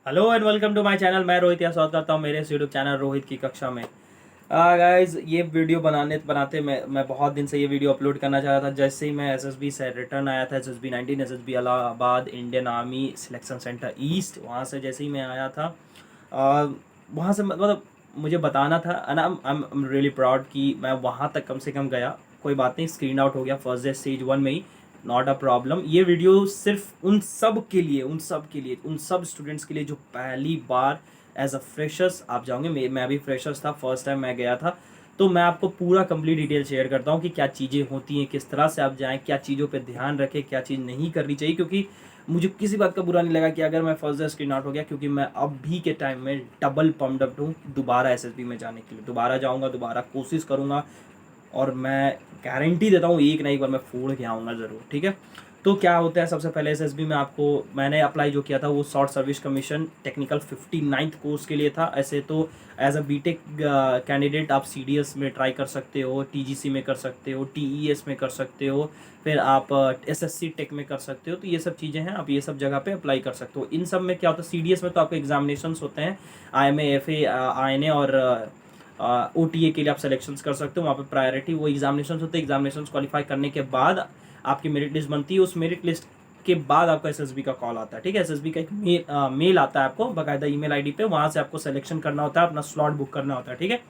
Hello and welcome to my channel. मैं रोहित या स्वागत करता हूँ मेरे इस यूट्यूब चैनल रोहित की कक्षा में। गाइस, ये वीडियो बनाते मैं बहुत दिन से ये वीडियो अपलोड करना चाह रहा था। जैसे ही मैं एसएसबी से रिटर्न आया था, SSB 19 SSB Allahabad Indian army selection centre east, वहाँ से जैसे ही मैं आया था वहाँ से मतलब मुझे बताना था and I am really proud कि मैं वहाँ तक कम से कम गया। कोई बात नहीं, स्क्रीन आउट हो गया फर्स्ट डे स्टेज 1 में ही, नॉट अ प्रॉब्लम। ये वीडियो सिर्फ उन सब स्टूडेंट्स के लिए जो पहली बार एज अ फ्रेशर्स आप जाओगे। मैं भी फ्रेशर्स था, फर्स्ट टाइम मैं गया था। तो मैं आपको पूरा कंप्लीट डिटेल शेयर करता हूँ कि क्या चीज़ें होती हैं, किस तरह से आप जाएँ, क्या चीज़ों पे ध्यान रखें, क्या चीज़ नहीं करनी चाहिए। क्योंकि मुझे किसी बात का बुरा नहीं लगा कि अगर मैं फर्स्ट डे स्क्रीन आउट हो गया, क्योंकि मैं अभी के टाइम में डबल पम्प्ड अप हूँ दोबारा एसएसबी में जाने के लिए। दोबारा जाऊँगा, दोबारा कोशिश करूँगा और मैं गारंटी देता हूँ एक ना एक बार मैं फोड़ के आऊँगा ज़रूर। ठीक है, तो क्या होता है, सबसे पहले एसएसबी में मैंने अप्लाई जो किया था वो short service commission technical 59th course के लिए था। ऐसे तो एज अ बीटेक कैंडिडेट आप सीडीएस में ट्राई कर सकते हो, टीजीसी में कर सकते हो, टीईएस में कर सकते हो, फिर आप एसएससी टेक में कर सकते हो। तो ये सब चीज़ें हैं, आप ये सब जगह पे अप्लाई कर सकते हो। इन सब में क्या होता है, सीडीएस में तो आपके एग्जामिनेशन होते हैं, आईएमए, एफए, आईएनए और ओटीए के लिए आप सिलेक्शंस कर सकते हो। वहाँ पे प्रायोरिटी वो एग्जामिनेशन होते हैं। एग्जामिनेशन क्वालिफाई करने के बाद आपकी मेरिट लिस्ट बनती है। उस मेरिट लिस्ट के बाद आपका एसएसबी का कॉल आता है। ठीक है, एसएसबी का एक मेल आता है आपको बाकायदा ईमेल आईडी पे, वहाँ से आपको सिलेक्शन करना होता है, अपना स्लॉट बुक करना होता है। ठीक है,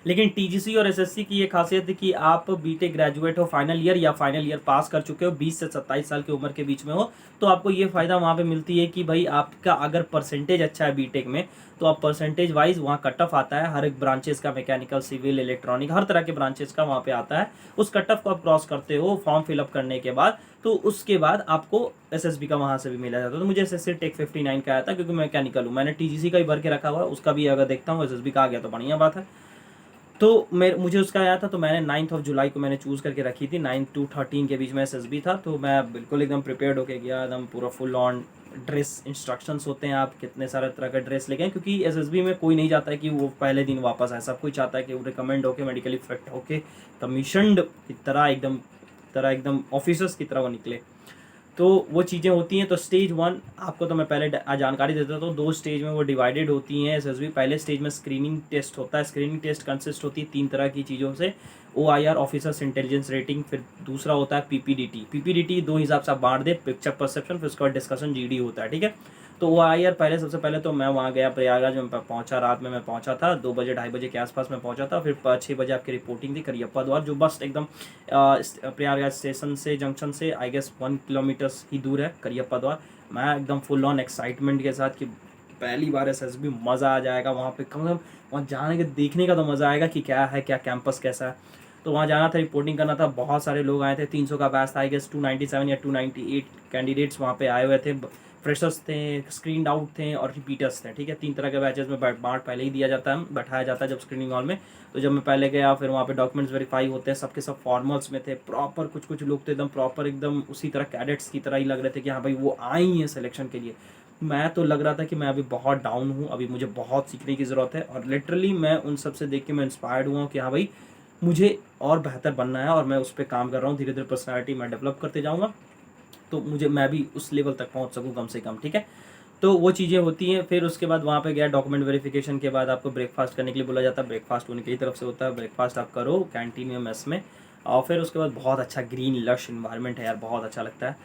लेकिन टीजीसी और एसएससी की ये खासियत है कि आप बीटेक ग्रेजुएट हो, फाइनल ईयर या फाइनल ईयर पास कर चुके हो, 20 से 27 साल की उम्र के बीच में हो, तो आपको ये फ़ायदा वहाँ पे मिलती है कि भाई आपका अगर परसेंटेज अच्छा है बीटेक में, तो आप परसेंटेज वाइज वहाँ कट ऑफ आता है हर एक ब्रांचेस का, मैकेनिकल, सिविल, इलेक्ट्रॉनिक, हर तरह के ब्रांचेस का वहाँ पे आता है। उस कट ऑफ को आप क्रॉस करते हो फॉर्म फिलअप करने के बाद, तो उसके बाद आपको एसएसबी का वहाँ से भी मिला जाता है। तो मुझे एसएससी टेक 59 का आया था क्योंकि मैं मैकेनिकल हूँ। मैंने टीजीसी का ही भर के रखा हुआ है, उसका भी अगर देखता हूँ एसएसबी का आ गया तो बढ़िया बात है। तो मुझे उसका आया था, तो मैंने 9 जुलाई को मैंने चूज़ करके रखी थी। 9 to 13 के बीच में एसएसबी था, तो मैं बिल्कुल एकदम प्रिपेयर्ड होके गया, एकदम पूरा फुल ऑन ड्रेस। इंस्ट्रक्शंस होते हैं आप कितने सारे तरह का ड्रेस लेके आएं, क्योंकि एसएसबी में कोई नहीं चाहता है कि वो पहले दिन वापस आए। सब कोई चाहता है कि वो रिकमेंड होके, मेडिकली फिट होके, कमीशनड की तरह एकदम ऑफिसर्स की तरह वो निकले। तो वो चीज़ें होती हैं। तो स्टेज 1 आपको तो मैं पहले जानकारी देता था। 2 स्टेज में वो डिवाइडेड होती हैं एसएसबी। पहले स्टेज में स्क्रीनिंग टेस्ट होता है। स्क्रीनिंग टेस्ट कंसिस्ट होती है 3 तरह की चीज़ों से, ओआईआर, ऑफिसर्स इंटेलिजेंस रेटिंग, फिर दूसरा होता है पीपीडीटी। पीपीडीटी 2 हिसाब से आप बांट दे, पिक्चर परसेप्शन, फिर उसके बाद डिस्कशन, जीडी होता है। ठीक है, तो ओआईआर पहले, सबसे पहले तो मैं वहाँ गया प्रयागराज में पहुँचा, रात में मैं पहुँचा था 2 बजे 2:30 बजे के आसपास मैं पहुँचा था। फिर 6 बजे आपकी रिपोर्टिंग थी करियप्पा द्वार, जो बस एकदम प्रयागराज स्टेशन से, जंक्शन से आई गेस 1 किलोमीटर ही दूर है करियप्पा द्वार। मैं एकदम फुल ऑन एक्साइटमेंट के साथ कि पहली बार एसएसबी, मज़ा आ जाएगा वहाँ पे, कम से कम वहाँ जाने के देखने का तो मज़ा आएगा कि क्या है, क्या कैंपस कैसा है। तो वहाँ जाना था, रिपोर्टिंग करना था। बहुत सारे लोग आए थे, 300 का बैच था आई गेस। 297 या 298 कैंडिडेट्स वहाँ पे आए हुए थे। फ्रेशर्स थे, स्क्रीन आउट थे और रिपीटर्स थे। ठीक है, 3 तरह के बैचेस में बांट पहले ही दिया जाता है, बैठाया जाता है जब स्क्रीनिंग हॉल में। तो जब मैं पहले गया, फिर वहाँ पे डॉक्यूमेंट्स वेरीफाई होते हैं, सबके सब फॉर्मल्स में थे प्रॉपर। कुछ कुछ लोग तो एकदम प्रॉपर, एकदम उसी तरह कैडेट्स की तरह ही लग रहे थे कि हाँ भाई वो आई हैं सिलेक्शन के लिए। मैं तो लग रहा था कि मैं अभी बहुत डाउन हूँ, अभी मुझे बहुत सीखने की ज़रूरत है। और लिटरली मैं उन सब से देख के मैं इंस्पायर्ड हुआ हूँ कि हाँ भाई मुझे और बेहतर बनना है, और मैं उस पर काम कर रहा हूँ। धीरे धीरे पर्सनैलिटी मैं डेवलप करते जाऊँगा, तो मैं भी उस लेवल तक पहुँच सकूँ कम से कम। ठीक है, तो वो चीज़ें होती हैं। फिर उसके बाद वहाँ पे गया, डॉक्यूमेंट वेरिफिकेशन के बाद आपको ब्रेकफास्ट करने के लिए बोला जाता है। ब्रेकफास्ट उनकी ही तरफ से होता है, ब्रेकफास्ट आप करो कैंटीन में, मेस में। और फिर उसके बाद बहुत अच्छा ग्रीन लश इन्वायरमेंट है यार, बहुत अच्छा लगता है।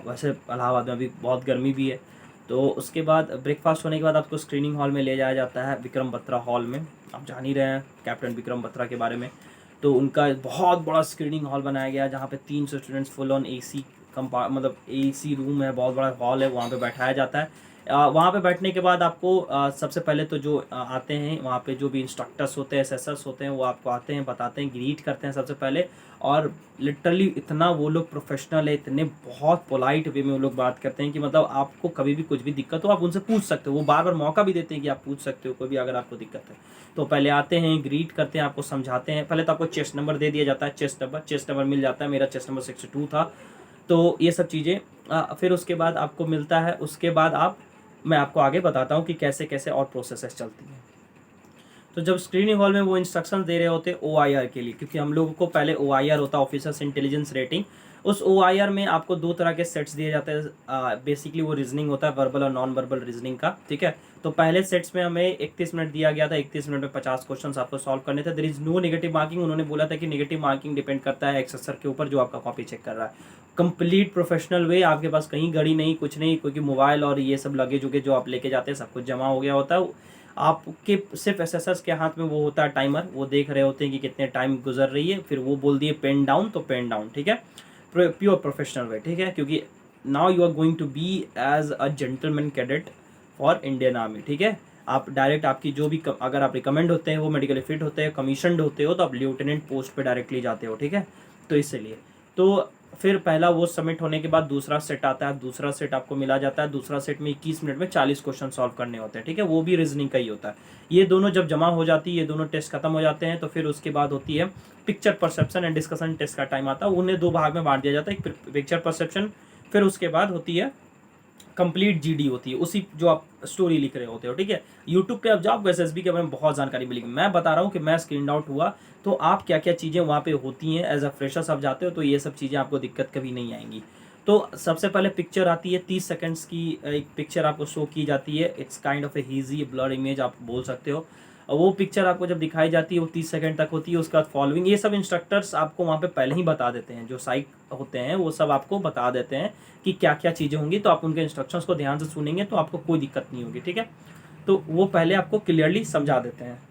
वैसे इलाहाबाद में अभी बहुत गर्मी भी है। तो उसके बाद ब्रेकफास्ट होने के बाद आपको स्क्रीनिंग हॉल में ले जाया जाता है, विक्रम बत्रा हॉल में। आप जान ही रहे हैं कैप्टन विक्रम बत्रा के बारे में। तो उनका बहुत बड़ा स्क्रीनिंग हॉल बनाया गया है, जहाँ पे 300 स्टूडेंट्स, फुल ऑन एसी मतलब एसी रूम है, बहुत बड़ा हॉल है, वहाँ पे बैठाया जाता है। वहाँ पे बैठने के बाद आपको सबसे पहले तो जो आते हैं वहाँ पे, जो भी इंस्ट्रक्टर्स होते हैं, एसएसर्स होते हैं, वो आपको आते हैं, बताते हैं, ग्रीट करते हैं सबसे पहले। और लिटरली इतना वो लोग प्रोफेशनल है, इतने बहुत पोलाइट वे में वो लोग बात करते हैं कि मतलब आपको कभी भी कुछ भी दिक्कत हो आप उनसे पूछ सकते हो। वो बार बार मौका भी देते हैं कि आप पूछ सकते हो कोई भी अगर आपको दिक्कत है। तो पहले आते हैं, ग्रीट करते हैं, आपको समझाते हैं। पहले तो आपको चेस्ट नंबर दे दिया जाता है, चेस्ट नंबर मिल जाता है। मेरा चेस्ट नंबर 62 था। तो ये सब चीज़ें फिर उसके बाद आपको मिलता है। उसके बाद मैं आपको आगे बताता हूँ कि कैसे कैसे और प्रोसेसेस चलती हैं। तो जब स्क्रीनिंग हॉल में वो इंस्ट्रक्शन दे रहे होते हैं ओआईआर के लिए, क्योंकि हम लोगों को पहले ओआईआर होता है, ऑफिसर्स इंटेलिजेंस रेटिंग, उस OIR में आपको 2 तरह के सेट्स दिए जाते हैं। बेसिकली वो रीजनिंग होता है, वर्बल और नॉन वर्बल रीजनिंग का, ठीक है। तो पहले सेट्स में हमें 31 मिनट दिया गया था, 31 मिनट में 50 क्वेश्चन आपको सॉल्व करने थे। There is no negative marking. उन्होंने बोला था कि नेगेटिव मार्किंग डिपेंड करता है एक्सेसर के ऊपर जो आपका कॉपी चेक कर रहा है। कंप्लीट प्रोफेशनल वे, आपके पास कहीं घड़ी नहीं, कुछ नहीं, क्योंकि मोबाइल और ये सब लगेज उगे जो आप लेके जाते हैं सब कुछ जमा हो गया होता है। आपके सिर्फ एसेसर्स के हाथ में वो होता है टाइमर, वो देख रहे होते हैं कि कितने टाइम गुजर रही है, फिर वो बोल दिए पेन डाउन तो पेन डाउन, ठीक है। प्योर प्रोफेशनल वे, ठीक है, क्योंकि now you are going to be as a gentleman cadet for Indian army, ठीक है। आप डायरेक्ट आपकी जो भी अगर आप रिकमेंड होते हैं, वो मेडिकली फिट होते हैं, कमीशनड होते हो, तो आप लेफ्टिनेंट पोस्ट पे डायरेक्टली जाते हो, ठीक है। तो इसलिए तो फिर पहला वो सबमिट होने के बाद दूसरा सेट आता है, दूसरा सेट आपको मिला जाता है। दूसरा सेट में 21 मिनट में 40 क्वेश्चन सॉल्व करने होते हैं, ठीक है, वो भी रीजनिंग का ही होता है। ये दोनों जब जमा हो जाती है, ये दोनों टेस्ट खत्म हो जाते हैं, तो फिर उसके बाद होती है picture perception and discussion test का टाइम आता है। उन्हें 2 भाग में बांट दिया जाता है, एक पिक्चर परसेप्शन, फिर उसके बाद होती है कंप्लीट GD होती है, उसी जो आप स्टोरी लिख रहे होते हो, ठीक है। यूट्यूब पे आप जाओ, आपको SSB के बारे में बहुत जानकारी मिलेगी। मैं बता रहा हूँ कि मैं स्क्रीन आउट हुआ तो आप क्या क्या चीज़ें वहाँ पे होती हैं, एज अ फ्रेशर्स आप जाते हो तो ये सब चीज़ें आपको दिक्कत कभी नहीं आएंगी। तो सबसे पहले पिक्चर आती है, 30 सेकंड्स की एक पिक्चर आपको शो की जाती है। It's kind of A hazy blur image आप बोल सकते हो। वो पिक्चर आपको जब दिखाई जाती है वो 30 सेकंड तक होती है। उसके बाद फॉलोइंग, ये सब इंस्ट्रक्टर्स आपको वहाँ पे पहले ही बता देते हैं, जो साइक होते हैं वो सब आपको बता देते हैं कि क्या क्या चीज़ें होंगी। तो आप उनके इंस्ट्रक्शंस को ध्यान से सुनेंगे तो आपको कोई दिक्कत नहीं होगी, ठीक है। तो वो पहले आपको क्लियरली समझा देते हैं।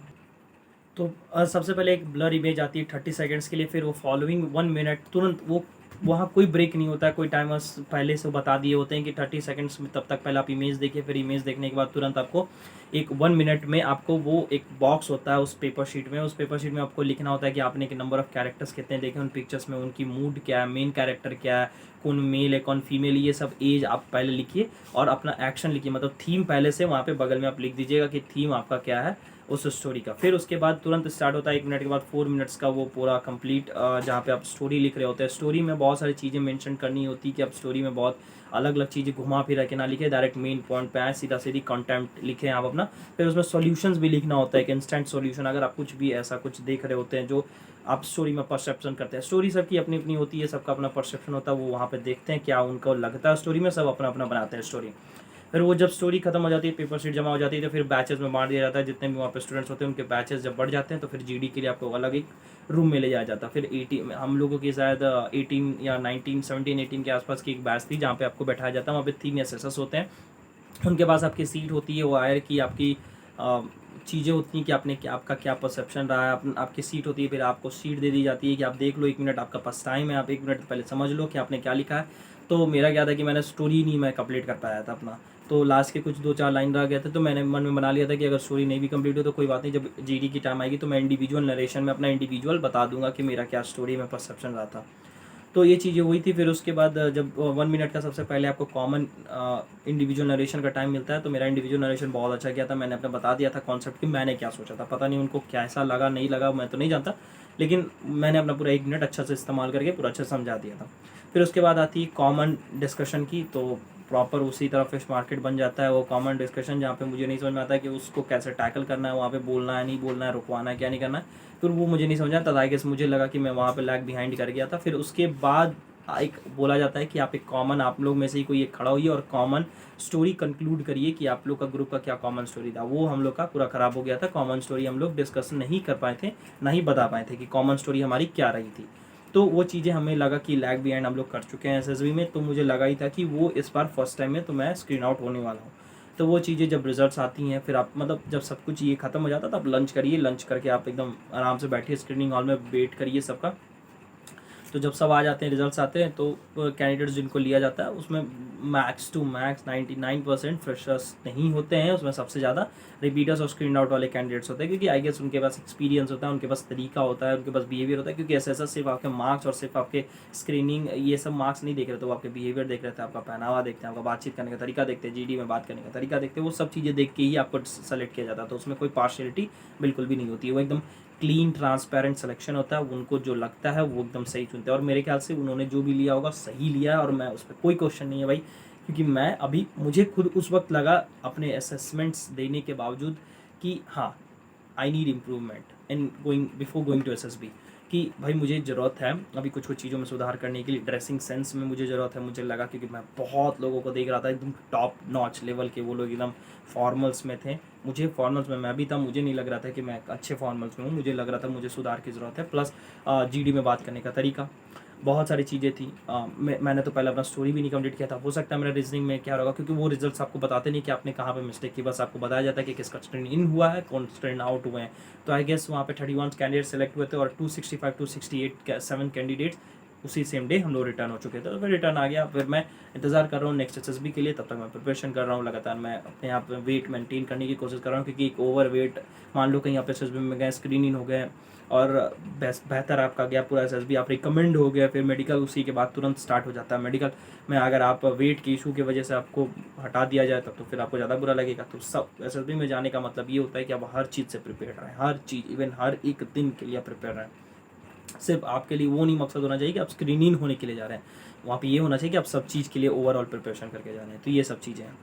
तो सबसे पहले एक ब्लर इमेज आती है 30 सेकंड्स के लिए, फिर वो फॉलोइंग 1 मिनट तुरंत, वो वहाँ कोई ब्रेक नहीं होता है, कोई टाइमर्स पहले से बता दिए होते हैं कि 30 सेकंड्स में तब तक पहले आप इमेज देखिए, फिर इमेज देखने के बाद तुरंत आपको एक 1 मिनट में आपको वो एक बॉक्स होता है उस पेपर शीट में। उस पेपर शीट में आपको लिखना होता है कि आपने कि नंबर ऑफ कैरेक्टर्स कितने देखे उन पिक्चर्स में, उनकी मूड क्या है, मेन कैरेक्टर क्या है, कौन मेल है कौन फीमेल, ये सब एज आप पहले लिखिए और अपना एक्शन लिखिए, मतलब थीम पहले से वहाँ पे बगल में आप लिख दीजिएगा कि थीम आपका क्या है उस स्टोरी का। फिर उसके बाद तुरंत स्टार्ट होता है 1 मिनट के बाद 4 मिनट्स का वो पूरा कंप्लीट, जहाँ पे आप स्टोरी लिख रहे होते हैं। स्टोरी में बहुत सारी चीज़ें मेंशन करनी होती है कि आप स्टोरी में बहुत अलग अलग चीज़ें घुमा फिरा के ना लिखे, डायरेक्ट मेन पॉइंट पे आए, सीधा सीधी कंटेंट लिखें आप अपना। फिर उसमें सॉल्यूशंस भी लिखना होता है, एक इंस्टेंट सॉल्यूशन। अगर आप कुछ भी ऐसा कुछ देख रहे होते हैं जो आप स्टोरी में परसेप्शन करते हैं, स्टोरी सबकी अपनी अपनी होती है, सबका अपना परसेप्शन होता है, वो वहाँ पे देखते हैं क्या उनको लगता है स्टोरी में, सब अपना अपना बनाते हैं स्टोरी। फिर वो जब स्टोरी खत्म हो जाती है, पेपर शीट जमा हो जाती है, तो फिर बैचेस में बांट दिया जाता है। जितने भी वहाँ पे स्टूडेंट्स होते हैं उनके बैचेस जब बढ़ जाते हैं तो फिर GD के लिए आपको अलग एक रूम में ले जाया जाता है। फिर 80 हम लोगों की शायद 18 या 19 17 18 के आसपास की एक बैच थी जहाँ पे आपको बैठाया जाता है। वहाँ पे 3 एसेसर्स होते हैं, उनके पास आपकी सीट होती है, वो आयर की आपकी चीज़ें होती हैं कि आपने क्या, आपका क्या परसेप्शन रहा है, आपकी सीट होती है। फिर आपको सीट दे दी जाती है कि आप देख लो, 1 मिनट आपका पास टाइम है, आप 1 मिनट पहले समझ लो कि आपने क्या लिखा है। तो मेरा क्या था कि मैंने स्टोरी नहीं मैं कंप्लीट कर पाया था अपना, तो लास्ट के कुछ 2-4 लाइन रह गए थे। तो मैंने मन में बना लिया था कि अगर स्टोरी नहीं भी कंप्लीट हो तो कोई बात नहीं, जब GD की टाइम आएगी तो मैं इंडिविजुअल नरेशन में अपना इंडिविजुअल बता दूंगा कि मेरा क्या स्टोरी में परसेप्शन रहा था। तो ये चीज़ें हुई थी। फिर उसके बाद जब 1 मिनट का सबसे पहले आपको कॉमन इंडिविजुअल नरेशन का टाइम मिलता है, तो मेरा इंडिविजुअल नरेशन बहुत अच्छा किया था। मैंने अपने बता दिया था कॉन्सेप्ट कि मैंने क्या सोचा था, पता नहीं उनको कैसा लगा नहीं लगा मैं तो नहीं जानता, लेकिन मैंने अपना पूरा 1 मिनट अच्छा से इस्तेमाल करके पूरा अच्छा समझा दिया था। फिर उसके बाद आती है कॉमन डिस्कशन की, तो प्रॉपर उसी तरह फिश मार्केट बन जाता है वो कॉमन डिस्कशन, जहाँ पे मुझे नहीं समझ में आता है कि उसको कैसे टैकल करना है, वहाँ पे बोलना है नहीं बोलना है, रुकवाना है क्या नहीं करना है। फिर वो मुझे नहीं समझा, तब आई गेस मुझे लगा कि मैं वहाँ पे लैग बिहाइंड कर गया था। फिर उसके बाद एक बोला जाता है कि आप एक कॉमन, आप लोग में से ही कोई एक खड़ा होइए और कॉमन स्टोरी कंक्लूड करिए कि आप लोग का ग्रुप का क्या कॉमन स्टोरी था। वो हम लोग का पूरा ख़राब हो गया था, कॉमन स्टोरी हम लोग डिस्कस नहीं कर पाए थे, ना ही बता पाए थे कि कॉमन स्टोरी हमारी क्या रही थी। तो वो चीज़ें हमें लगा कि लैग बिहाइंड हम लोग कर चुके हैं SSB में, तो मुझे लगा ही था कि वो इस बार फर्स्ट टाइम में तो मैं स्क्रीन आउट होने वाला हूँ। तो वो चीज़ें जब रिजल्ट्स आती हैं, फिर आप मतलब जब सब कुछ ये खत्म हो जाता है तो आप लंच करिए, लंच करके आप एकदम आराम से बैठिए स्क्रीनिंग हॉल में, वेट करिए सबका। तो जब सब आ जाते हैं, रिजल्ट्स आते हैं, तो कैंडिडेट्स जिनको लिया जाता है उसमें मैक्स टू मैक्स 99% फ्रेशर्स नहीं होते हैं, उसमें सबसे ज़्यादा रिपीटर्स और स्क्रीन आउट वाले कैंडिडेट्स होते हैं, क्योंकि आई गेस उनके पास एक्सपीरियंस होता है, उनके पास तरीका होता है, उनके पास बिहेवियर होता है। क्योंकि SSS सिर्फ आपके मार्क्स और सिर्फ आपके स्क्रीनिंग ये सब मार्क्स नहीं देख रहे, तो वो आपके बिहेवियर देख रहे थे, आपका पहनावा देखते हैं, आपका बातचीत करने का तरीका देखते हैं, GD में बात करने का तरीका देखते हैं, वो सब चीज़ें देख के ही आपको सेलेक्ट किया जाता है। तो उसमें कोई पार्शियलिटी बिल्कुल भी नहीं होती है, वो एकदम क्लीन ट्रांसपेरेंट सिलेक्शन होता है। उनको जो लगता है वो एकदम सही चुनते हैं, और मेरे ख्याल से उन्होंने जो भी लिया होगा सही लिया है, और मैं उस पर कोई क्वेश्चन नहीं है भाई। क्योंकि मैं अभी, मुझे खुद उस वक्त लगा अपने असेसमेंट्स देने के बावजूद कि हाँ, I need improvement in going before going to SSB, कि भाई मुझे ज़रूरत है अभी कुछ कुछ चीज़ों में सुधार करने के लिए, ड्रेसिंग सेंस में मुझे ज़रूरत है। मुझे लगा क्योंकि मैं बहुत लोगों को देख रहा था एकदम टॉप नॉच लेवल के, वो लोग एकदम फॉर्मल्स में थे, मुझे फॉर्मल्स में मैं भी था, मुझे नहीं लग रहा था कि मैं अच्छे फॉर्मल्स में हूँ, मुझे लग रहा था मुझे सुधार की ज़रूरत है। प्लस जीडी में बात करने का तरीका, बहुत सारी चीज़ें थी। मैंने तो पहले अपना स्टोरी भी नहीं कंप्लीट किया था, हो सकता है मेरा रीजनिंग में क्या होगा, क्योंकि वो रिजल्ट्स आपको बताते नहीं कि आपने कहाँ पे मिस्टेक की, बस आपको बताया जाता है कि किसका स्ट्रेन इन हुआ है, कौन स्ट्रेन आउट हुए हैं। तो आई गेस वहाँ पे 31 कैंडिडेट सेलेक्ट हुए थे और 265 टू 68 7 कैंडिडेट्स उसी सेम डे हम लोग रिटर्न हो चुके थे। तो फिर रिटर्न आ गया, फिर मैं इंतजार कर रहा हूँ नेक्स्ट एसएसबी के लिए। तब तक मैं प्रिपरेशन कर रहा हूँ लगातार, मैं अपने आप में वेट मेंटेन करने की कोशिश कर रहा हूँ, क्योंकि एक ओवर वेट मान लो कहीं आप एसएसबी में गए, स्क्रीन इन हो गए और बेहतर आपका गया पूरा एसएसबी, आप रिकमेंड हो गया, फिर मेडिकल उसी के बाद तुरंत स्टार्ट हो जाता है। मेडिकल में अगर आप वेट के इशू की वजह से आपको हटा दिया जाए तब तो फिर आपको ज़्यादा बुरा लगेगा। तो सब एसएसबी में जाने का मतलब ये होता है कि आप हर चीज़ से प्रिपेयर रहें, हर चीज़, इवन हर एक दिन के लिए प्रिपेयर रहें। सिर्फ आपके लिए वो नहीं मकसद होना चाहिए कि आप स्क्रीनिंग होने के लिए जा रहे हैं, वहाँ पे ये होना चाहिए कि आप सब चीज़ के लिए ओवरऑल प्रिपरेशन करके जा रहे हैं। तो ये सब चीज़ें हैं।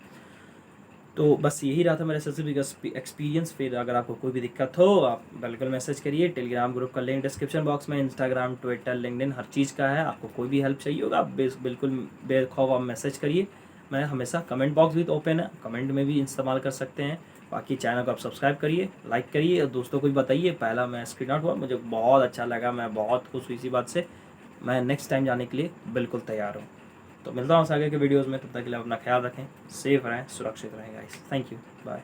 तो बस यही रहा था मेरा एसएसबी का एक्सपीरियंस। फिर अगर आपको कोई भी दिक्कत हो आप बिल्कुल मैसेज करिए, टेलीग्राम ग्रुप का लिंक डिस्क्रिप्शन बॉक्स में, इंस्टाग्राम, ट्विटर, लिंक्डइन, हर चीज़ का है। आपको कोई भी हेल्प चाहिए होगा आप बिल्कुल बेखौफ आप मैसेज करिए। मैं हमेशा कमेंट बॉक्स भी तो ओपन है, कमेंट में भी इस्तेमाल कर सकते हैं। बाकी चैनल को आप सब्सक्राइब करिए, लाइक करिए और दोस्तों को भी बताइए। पहला मैं स्क्रीन आउट हुआ, मुझे बहुत अच्छा लगा, मैं बहुत खुश हुई इसी बात से। मैं नेक्स्ट टाइम जाने के लिए बिल्कुल तैयार हूँ। तो मिलता हूँ आगे के वीडियोज़ में, तब तक के लिए अपना ख्याल रखें, सेफ रहें, सुरक्षित रहें गाइस। Thank you, bye.